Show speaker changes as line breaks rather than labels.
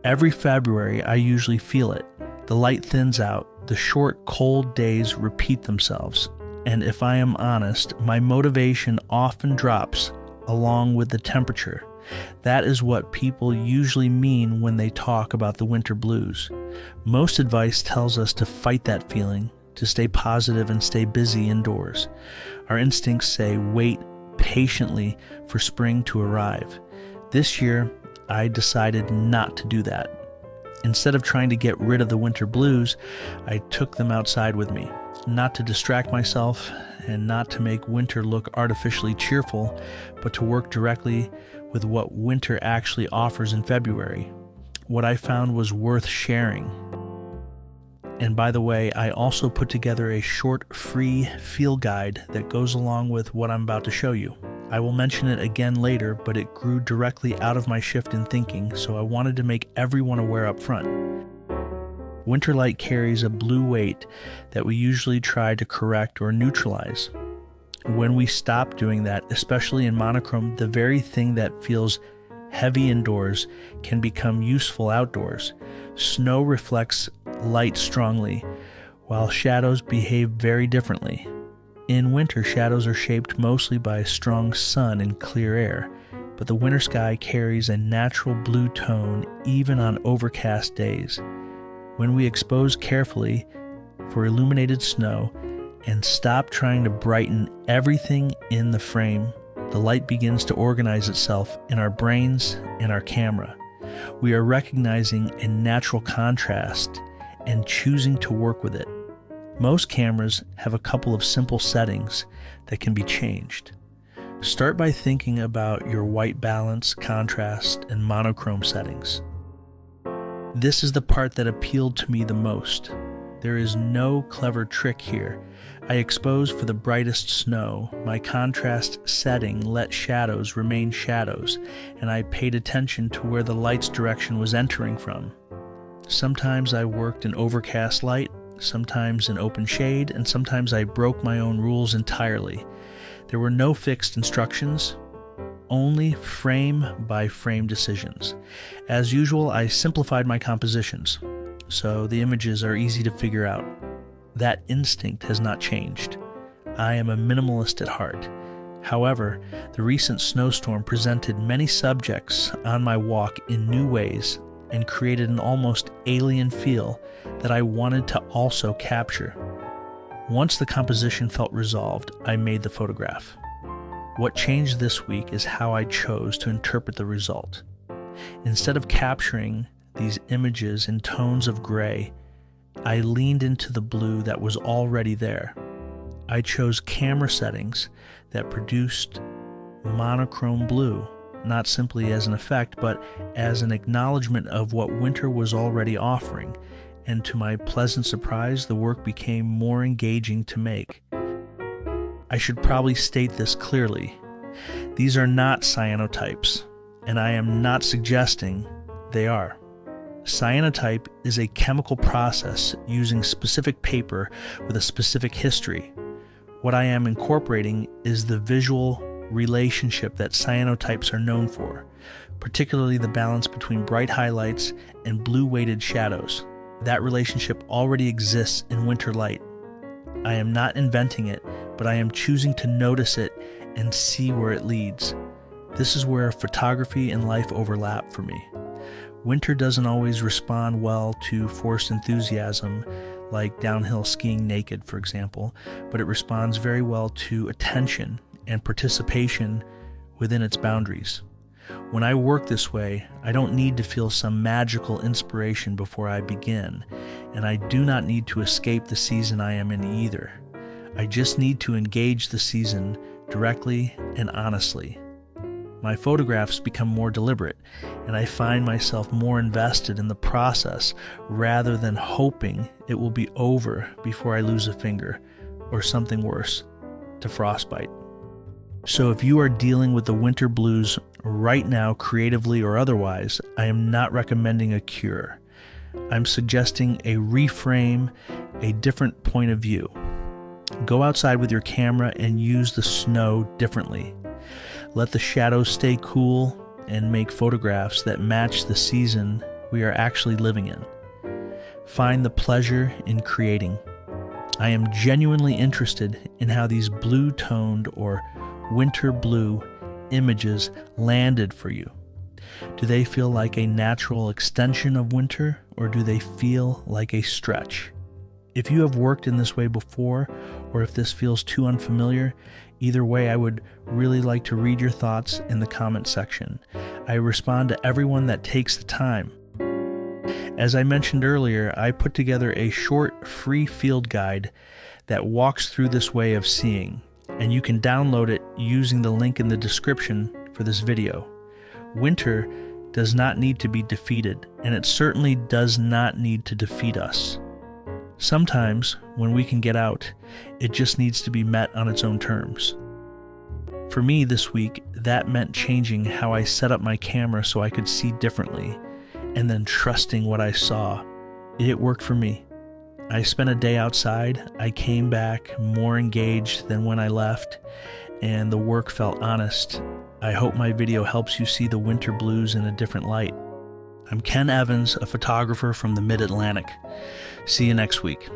Every February, I usually feel it. The light thins out, the short, cold days repeat themselves, and if I am honest, my motivation often drops along with the temperature. That is what people usually mean when they talk about the winter blues. Most advice tells us to fight that feeling, to stay positive and stay busy indoors. Our instincts say wait patiently for spring to arrive. This year, I decided not to do that. Instead of trying to get rid of the winter blues, I took them outside with me, not to distract myself and not to make winter look artificially cheerful, but to work directly with what winter actually offers in February. What I found was worth sharing. And by the way, I also put together a short free field guide that goes along with what I'm about to show you. I will mention it again later, but it grew directly out of my shift in thinking, so I wanted to make everyone aware up front. Winter light carries a blue weight that we usually try to correct or neutralize. When we stop doing that, especially in monochrome, the very thing that feels heavy indoors can become useful outdoors. Snow reflects light strongly, while shadows behave very differently. In winter, shadows are shaped mostly by a strong sun and clear air, but the winter sky carries a natural blue tone even on overcast days. When we expose carefully for illuminated snow and stop trying to brighten everything in the frame, the light begins to organize itself in our brains and our camera. We are recognizing a natural contrast and choosing to work with it. Most cameras have a couple of simple settings that can be changed. Start by thinking about your white balance, contrast, and monochrome settings. This is the part that appealed to me the most. There is no clever trick here. I exposed for the brightest snow. My contrast setting let shadows remain shadows, and I paid attention to where the light's direction was entering from. Sometimes I worked in overcast light, sometimes in open shade, and sometimes I broke my own rules entirely. There were no fixed instructions, only frame-by-frame decisions. As usual, I simplified my compositions, so the images are easy to figure out. That instinct has not changed. I am a minimalist at heart. However, the recent snowstorm presented many subjects on my walk in new ways and created an almost alien feel that I wanted to also capture. Once the composition felt resolved, I made the photograph. What changed this week is how I chose to interpret the result. Instead of capturing these images in tones of gray, I leaned into the blue that was already there. I chose camera settings that produced monochrome blue, not simply as an effect, but as an acknowledgement of what winter was already offering, and to my pleasant surprise, the work became more engaging to make. I should probably state this clearly. These are not cyanotypes, and I am not suggesting they are. Cyanotype is a chemical process using specific paper with a specific history. What I am incorporating is the visual relationship that cyanotypes are known for, particularly the balance between bright highlights and blue-weighted shadows. That relationship already exists in winter light. I am not inventing it, but I am choosing to notice it and see where it leads. This is where photography and life overlap for me. Winter doesn't always respond well to forced enthusiasm, like downhill skiing naked, for example, but it responds very well to attention and participation within its boundaries. When I work this way, I don't need to feel some magical inspiration before I begin, and I do not need to escape the season I am in either. I just need to engage the season directly and honestly. My photographs become more deliberate, and I find myself more invested in the process rather than hoping it will be over before I lose a finger, or something worse, to frostbite. So if you are dealing with the winter blues right now, creatively or otherwise, I am not recommending a cure. I'm suggesting a reframe, a different point of view. Go outside with your camera and use the snow differently. Let the shadows stay cool and make photographs that match the season we are actually living in. Find the pleasure in creating. I am genuinely interested in how these blue-toned or winter blue images landed for you. Do they feel like a natural extension of winter, or do they feel like a stretch? If you have worked in this way before, or if this feels too unfamiliar, either way, I would really like to read your thoughts in the comment section. I respond to everyone that takes the time. As I mentioned earlier, I put together a short free field guide that walks through this way of seeing, and you can download it using the link in the description for this video. Winter does not need to be defeated, and it certainly does not need to defeat us. Sometimes, when we can get out, it just needs to be met on its own terms. For me this week, that meant changing how I set up my camera so I could see differently, and then trusting what I saw. It worked for me. I spent a day outside. I came back more engaged than when I left, and the work felt honest. I hope my video helps you see the winter blues in a different light. I'm Ken Evans, a photographer from the Mid-Atlantic. See you next week.